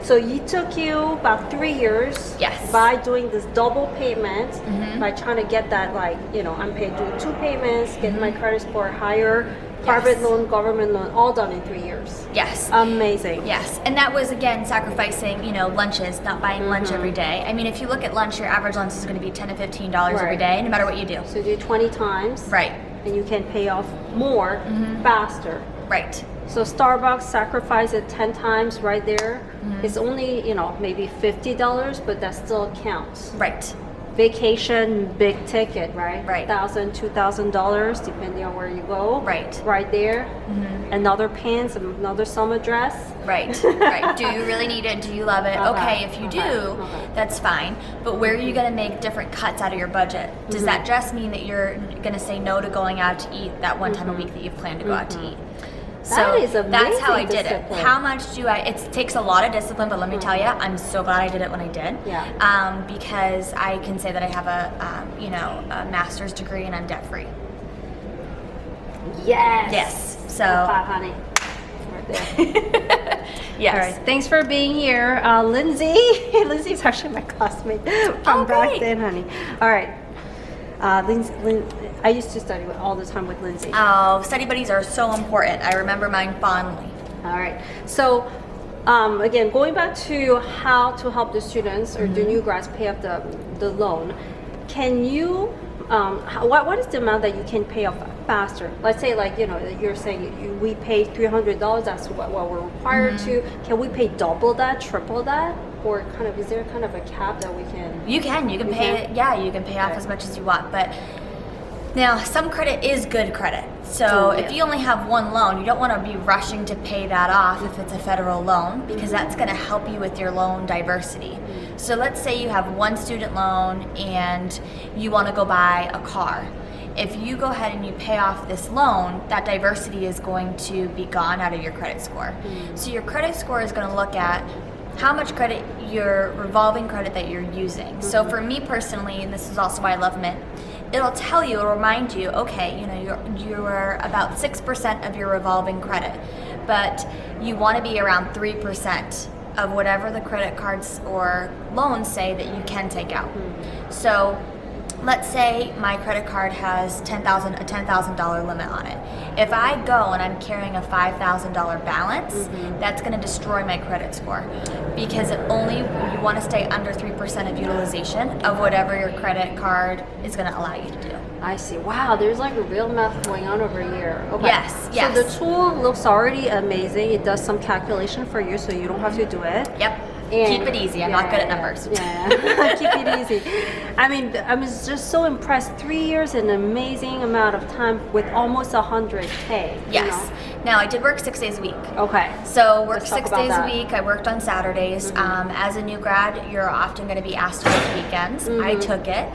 So it took you about 3 years. Yes. By doing this double payment, by trying to get that, like, I'm paid doing 2 payments, get my credit score higher, private loan, government loan, all done in 3 years. Yes. Amazing. Yes, and that was, again, sacrificing, lunches, not buying lunch every day. I mean, if you look at lunch, your average lunch is going to be $10 to $15 every day, no matter what you do. So you do 20 times. Right. And you can pay off more faster. Right. So Starbucks sacrifice it 10 times right there. It's only, maybe $50, but that still counts. Right. Vacation, big ticket, right? Right. $1,000, $2,000, depending on where you go. Right. Right there. Another pants, another summer dress. Right, right. Do you really need it? Do you love it? Okay, if you do, that's fine. But where are you going to make different cuts out of your budget? Does that just mean that you're going to say no to going out to eat that one time a week that you've planned to go out to eat? So that is amazing. That's how I did discipline. it. How much do it takes a lot of discipline, but let me tell you, I'm so glad I did it when I did. Yeah. Because I can say that I have a master's degree and I'm debt free. Yes. Yes. So. High five, honey. Right there. Yes. All right. Thanks for being here, Lindsay. Lindsay's actually my classmate from back then, honey. All right. Lindsay, I used to study all the time with Lindsay. Oh, study buddies are so important. I remember mine fondly. All right. So, again, going back to how to help the students or the new grads pay off the loan, can you, what is the amount that you can pay off faster? Let's say, like, you're saying we pay $300, that's what we're required to. Can we pay double that, triple that? Or is there kind of a cap that we can? You can pay off as much as you want, but now some credit is good credit. So if you only have one loan, you don't want to be rushing to pay that off if it's a federal loan, because that's going to help you with your loan diversity. So let's say you have one student loan and you want to go buy a car. If you go ahead and you pay off this loan, that diversity is going to be gone out of your credit score. So your credit score is going to look at how much credit, your revolving credit that you're using. So for me personally, and this is also why I love Mint, it'll tell you, it'll remind you, okay, you're about 6% of your revolving credit, but you want to be around 3% of whatever the credit cards or loans say that you can take out. So let's say my credit card has a $10,000 limit on it. If I go and I'm carrying a $5,000 balance, that's going to destroy my credit score, because you want to stay under 3% of utilization of whatever your credit card is going to allow you to do. I see. Wow, there's like a real math going on over here. Okay. Yes, yes. So the tool looks already amazing. It does some calculation for you, so you don't have to do it. Yep. And keep it easy. I'm not good at numbers. Yeah, keep it easy. I was just so impressed. 3 years, an amazing amount of time with almost 100K. Yes. Now, I did work 6 days a week. Okay. So worked 6 days a week. I worked on Saturdays. As a new grad, you're often going to be asked to work weekends. I took it.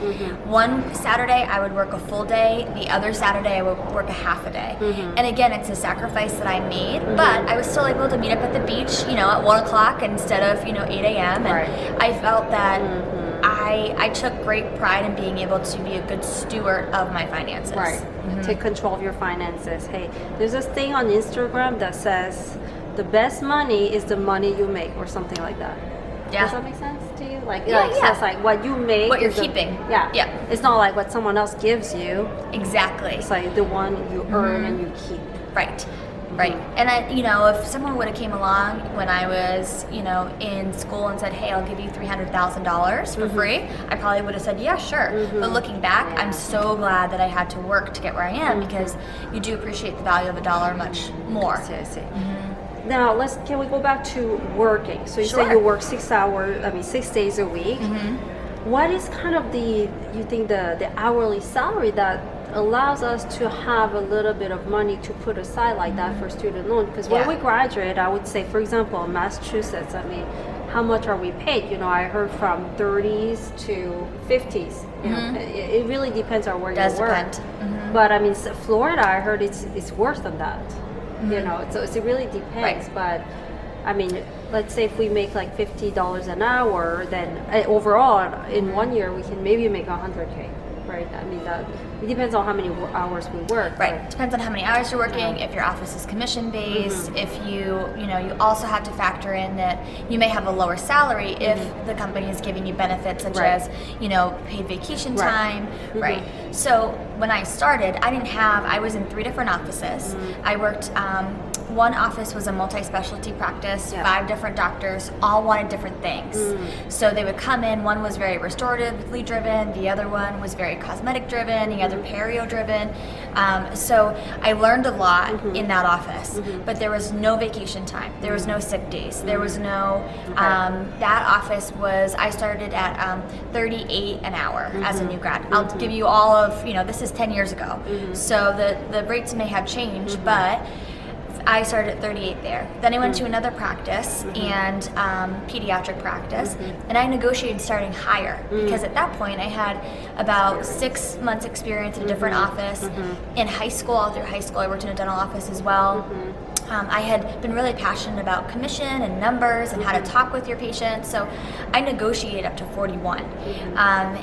One Saturday, I would work a full day. The other Saturday, I would work a half a day. And again, it's a sacrifice that I made, but I was still able to meet up at the beach, at 1 o'clock instead of, 8 a.m. And I felt that I took great pride in being able to be a good steward of my finances. Right. Take control of your finances. Hey, there's this thing on Instagram that says the best money is the money you make, or something like that. Yeah. Does that make sense to you? Yeah. It's what you make. What you're keeping. Yeah. It's not like what someone else gives you. Exactly. It's like the one you earn and you keep. Right. Right. And if someone would have came along when I was, in school and said, hey, I'll give you $300,000 for free, I probably would have said, yeah, sure. But looking back, I'm so glad that I had to work to get where I am, because you do appreciate the value of a dollar much more. I see. Now, can we go back to working? So you say you work 6 days a week. What is kind of the hourly salary that allows us to have a little bit of money to put aside like that for student loan? Because when we graduate, I would say, for example, in Massachusetts, how much are we paid? I heard from 30s to 50s. It really depends on where you work. But Florida, I heard it's worse than that. So it really depends. But let's say if we make like $50 an hour, then overall in 1 year we can maybe make $100K. Right. right? I mean, that it depends on how many hours we work. Right. but- Depends on how many hours you're working, if your office is commission based, if you also have to factor in that you may have a lower salary if the company is giving you benefits such Right. as, paid vacation Right. time, right? So when I started, I was in 3 different offices. I worked, one office was a multi-specialty practice, Yeah. 5 different doctors, all wanted different things. So they would come in, one was very restoratively driven, the other one was very cosmetic driven, the other perio driven. So I learned a lot in that office, but there was no vacation time, there was no sick days, there was no, that office I started at 38 an hour as a new grad. I'll give you all of, this is 10 years ago. So the rates may have changed, but I started at 38 there. Then I went to another practice and pediatric practice, and I negotiated starting higher because at that point I had about 6 months experience in a different office. In high school, all through high school, I worked in a dental office as well. I had been really passionate about commission and numbers and how to talk with your patients, so I negotiated up to 41.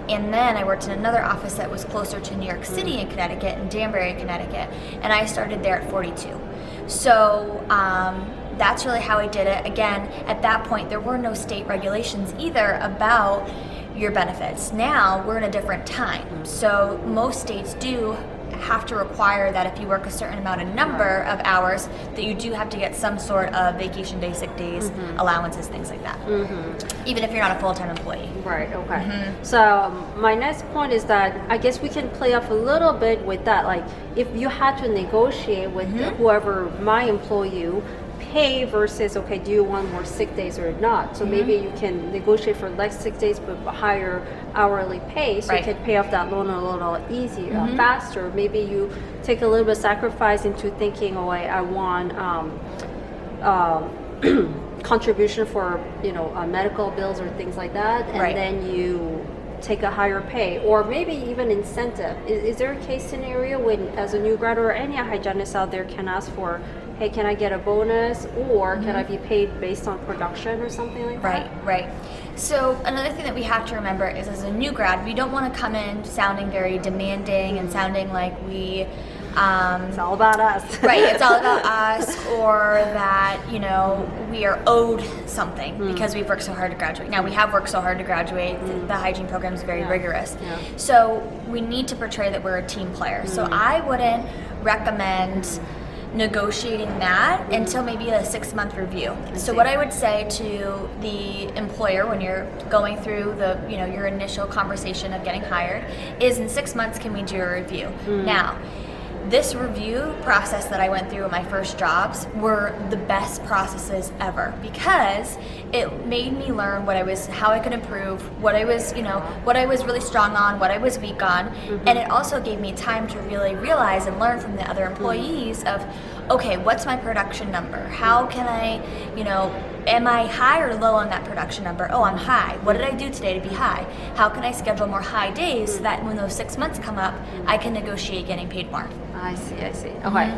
And then I worked in another office that was closer to New York City in Connecticut, in Danbury, Connecticut, and I started there at 42. So that's really how I did it. Again, at that point, there were no state regulations either about your benefits. Now we're in a different time. So most states do have to require that if you work a certain amount of number of hours that you do have to get some sort of vacation days, sick days, allowances, things like that. Even if you're not a full-time employee. Right, okay. So my next point is that I guess we can play off a little bit with that. Like if you had to negotiate with whoever my employee pay versus, okay, do you want more sick days or not? So maybe you can negotiate for less sick days but higher hourly pay, so you can pay off that loan a little easier, faster. Maybe you take a little bit of sacrifice into thinking, oh, I want contribution for medical bills or things like that, and then you take a higher pay, or maybe even incentive. Is there a case scenario when, as a new grad or any hygienist out there, can ask for, hey, can I get a bonus, or can I be paid based on production or something like that? Right. So another thing that we have to remember is, as a new grad, we don't want to come in sounding very demanding and sounding like we it's all about us. Right, it's all about us, or that, we are owed something because we've worked so hard to graduate. Now, we have worked so hard to graduate. The hygiene program is very rigorous. So we need to portray that we're a team player. So I wouldn't recommend negotiating that until maybe a 6-month review. So what I would say to the employer when you're going through your initial conversation of getting hired is, in 6 months, can we do a review? Now, this review process that I went through with my first jobs were the best processes ever, because it made me learn how I could improve, what I was really strong on, what I was weak on, and it also gave me time to really realize and learn from the other employees of, okay, what's my production number? How can I, am I high or low on that production number? Oh, I'm high. What did I do today to be high? How can I schedule more high days so that when those 6 months come up, I can negotiate getting paid more? I see. Okay.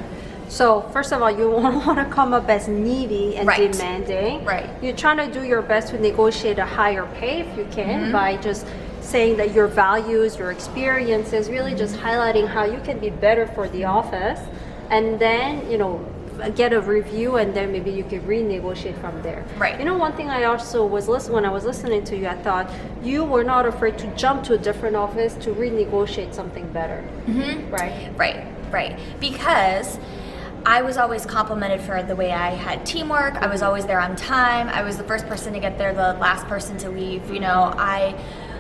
So first of all, you won't want to come up as needy and demanding. Right. You're trying to do your best to negotiate a higher pay if you can, by just saying that your values, your experiences, really just highlighting how you can be better for the office, and then get a review, and then maybe you could renegotiate from there. Right. One thing I also was when I was listening to you, I thought you were not afraid to jump to a different office to renegotiate something better. Right. Because I was always complimented for the way I had teamwork. I was always there on time. I was the first person to get there, the last person to leave. I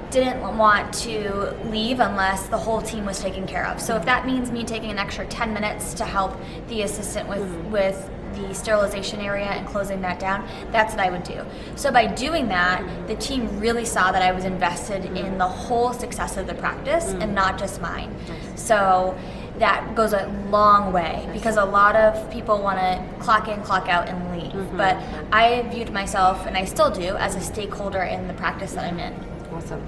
didn't want to leave unless the whole team was taken care of. So if that means me taking an extra 10 minutes to help the assistant with the sterilization area and closing that down, that's what I would do. So by doing that, the team really saw that I was invested in the whole success of the practice and not just mine. So that goes a long way, because a lot of people want to clock in, clock out, and leave. But I viewed myself, and I still do, as a stakeholder in the practice that I'm in. Awesome.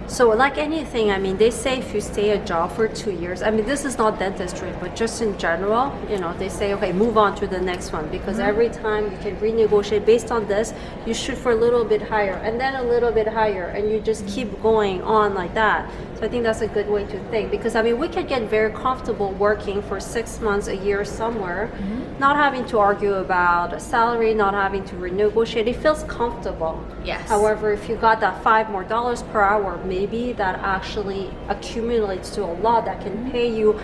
So like anything, they say if you stay a job for 2 years, this is not dentistry, but just in general, they say, okay, move on to the next one, because every time you can renegotiate based on this, you shoot for a little bit higher and then a little bit higher, and you just keep going on like that. So I think that's a good way to think, because I mean we could get very comfortable working for 6 months, a year somewhere, not having to argue about a salary, not having to renegotiate. It feels comfortable. Yes. However, if you got that $5 more per hour, maybe that actually accumulates to a lot that can pay you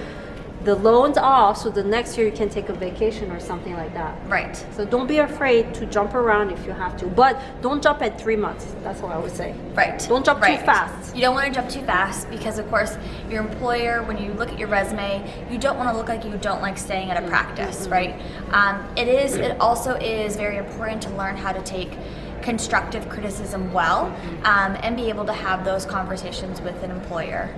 the loans off, so the next year you can take a vacation or something like that. Right. So don't be afraid to jump around if you have to, but don't jump at 3 months. That's what I would say. Right. Don't jump right. too fast. You don't want to jump too fast because, of course, your employer, when you look at your resume, you don't want to look like you don't like staying at a practice, right? It also is very important to learn how to take constructive criticism well, and be able to have those conversations with an employer.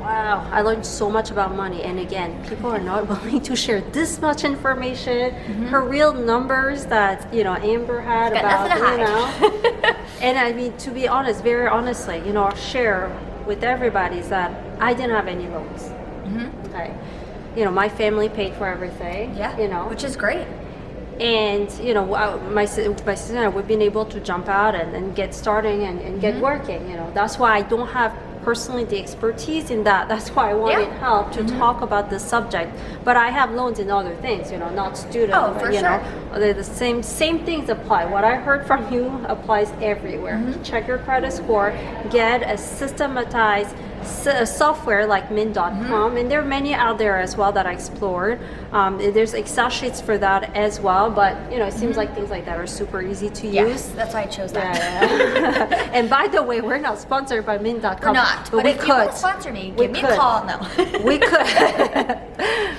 Wow, I learned so much about money, and again, people are not willing to share this much information. Her real numbers that Amber had Got about nothing to hide. and I mean, to be honest, very honestly, I'll share with everybody is that I didn't have any loans. Okay, my family paid for everything. Yeah, which is great. And my sister and I, we've been able to jump out and get starting and get working. That's why I don't have personally the expertise in that. That's why I wanted help to talk about this subject. But I have loans in other things, not student. Oh, for sure. The same things apply. What I heard from you applies everywhere. Check your credit score, get a systematized software like mint.com, and there are many out there as well that I explored. There's Excel sheets for that as well, but it seems like things like that are super easy to use. That's why I chose that. Yeah. And by the way, we're not sponsored by mint.com. We're not, but we if could. you want to sponsor me, give me a call. No. We could.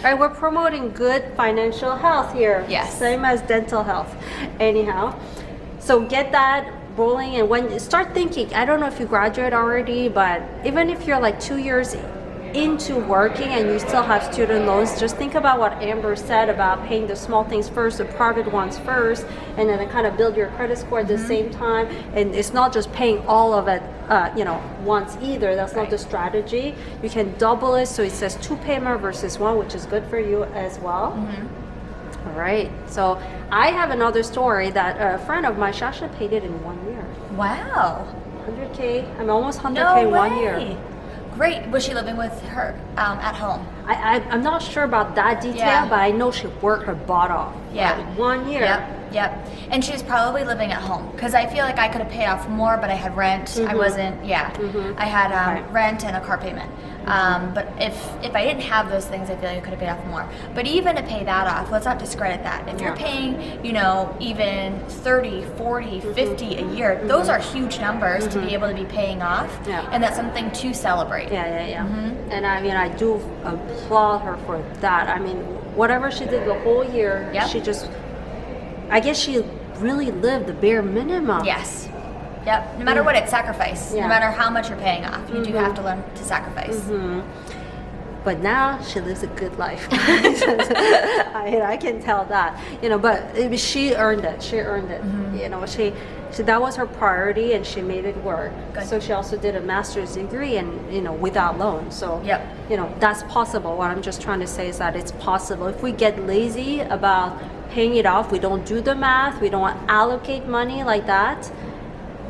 Right, we're promoting good financial health here. Yes. Same as dental health. Anyhow, so get that rolling, and when you start thinking, I don't know if you graduate already, but even if you're like 2 years into working and you still have student loans, just think about what Amber said about paying the small things first, the private ones first, and then kind of build your credit score at the same time. And it's not just paying all of it once either. That's not the strategy. You can double it, so it says 2 payment versus 1, which is good for you as well. All right, so I have another story that a friend of mine, she actually paid it in 1 year. Wow. 100K, I'm almost 100K in 1 year. Great. Was she living with her at home? I'm not sure about that detail, but I know she worked her butt off. Yeah. Like 1 year. Yep. And she's probably living at home because I feel like I could have paid off more, but I had rent. I wasn't. I had rent and a car payment. But if I didn't have those things, I feel like I could have paid off more. But even to pay that off, let's not discredit that. If you're paying, even 30, 40, 50 a year, those are huge numbers to be able to be paying off. And that's something to celebrate. And I mean, I do applaud her for that. I mean, whatever she did the whole year, she just, I guess she really lived the bare minimum. Yes. Yep. No matter what, it's sacrifice. No matter how much you're paying off, you do have to learn to sacrifice. But now she lives a good life. I can tell that. But she earned it. She earned it. She that was her priority, and she made it work. Good. So she also did a master's degree, and without loan. So that's possible. What I'm just trying to say is that it's possible. If we get lazy about paying it off, we don't do the math, we don't allocate money like that,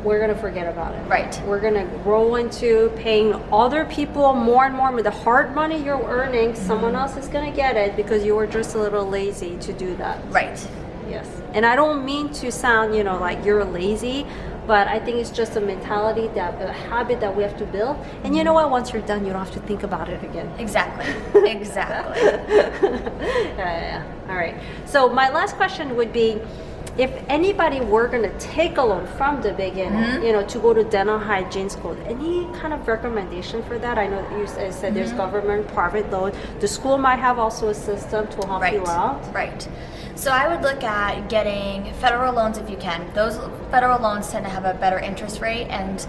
we're going to forget about it. Right. We're going to grow into paying other people more and more with the hard money you're earning. Someone else is going to get it because you were just a little lazy to do that. Right. Yes. And I don't mean to sound, like you're lazy, but I think it's just a mentality, a habit that we have to build. And you know what? Once you're done, you don't have to think about it again. Exactly. Exactly. Yeah. All right. So my last question would be, if anybody were going to take a loan from the beginning, to go to dental hygiene school, any kind of recommendation for that? I know that you said there's government, private loan. The school might have also a system to help you out. Right. So I would look at getting federal loans if you can. Those federal loans tend to have a better interest rate, and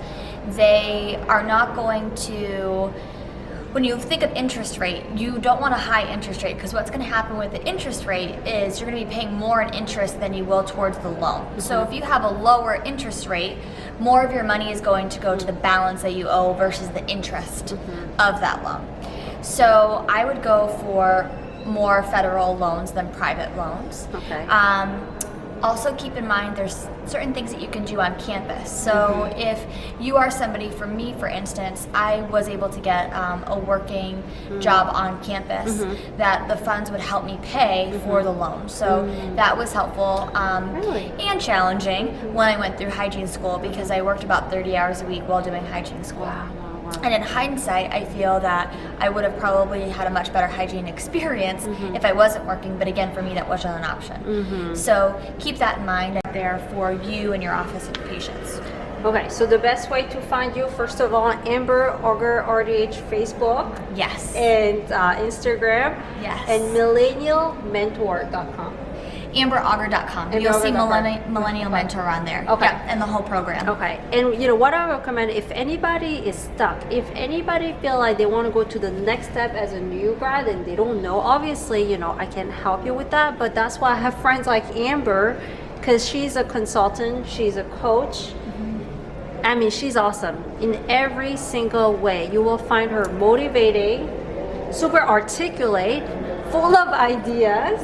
they are not going to... When you think of interest rate, you don't want a high interest rate, because what's going to happen with the interest rate is you're going to be paying more in interest than you will towards the loan. So if you have a lower interest rate, more of your money is going to go to the balance that you owe versus the interest of that loan. So I would go for more federal loans than private loans. Okay. Also keep in mind there's certain things that you can do on campus. So if you are somebody, for me for instance, I was able to get a working job on campus that the funds would help me pay for the loan. So that was helpful and challenging when I went through hygiene school, because I worked about 30 hours a week while doing hygiene school. And in hindsight, I feel that I would have probably had a much better hygiene experience if I wasn't working, but again, for me, that wasn't an option. So keep that in mind there for you and your office and your patients. Okay, so the best way to find you, first of all, Amber Auger RDH Facebook. Yes. And Instagram. Yes. And millennialmentor.com. AmberAuger.com. You'll see Millennial Mentor on there. Okay. Yep, and the whole program. Okay. And what I recommend, if anybody is stuck, if anybody feel like they want to go to the next step as a new grad and they don't know, obviously, I can help you with that. But that's why I have friends like Amber, because she's a consultant, she's a coach. I mean, she's awesome in every single way. You will find her motivating, super articulate, full of ideas,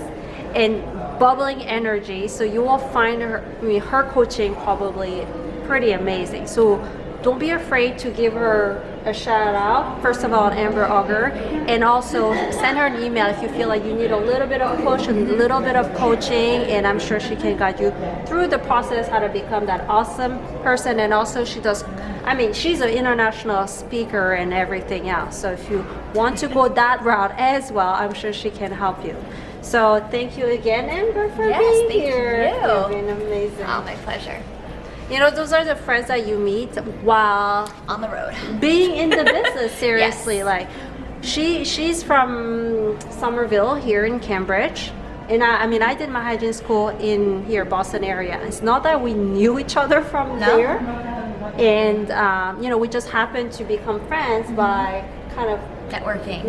and bubbling energy. So you will find her, her coaching probably pretty amazing. So don't be afraid to give her a shout out, first of all, on Amber Auger, and also send her an email if you feel like you need a little bit of push, a little bit of coaching, and I'm sure she can guide you through the process how to become that awesome person. And also she's an international speaker and everything else. So if you want to go that route as well, I'm sure she can help you. So thank you again, Amber, for being here. Yes, thank you. You've been amazing. Oh, my pleasure. Those are the friends that you meet while on the road, being in the business. Seriously, Yes. Like she's from Somerville here in Cambridge, and I did my hygiene school in here, Boston area. It's not that we knew each other from there, and we just happened to become friends by kind of networking.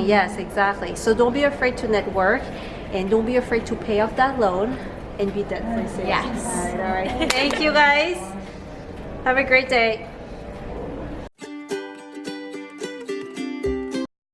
Yes, exactly. So don't be afraid to network, and don't be afraid to pay off that loan and be debt free. Yes. All right. Thank you, guys. Have a great day.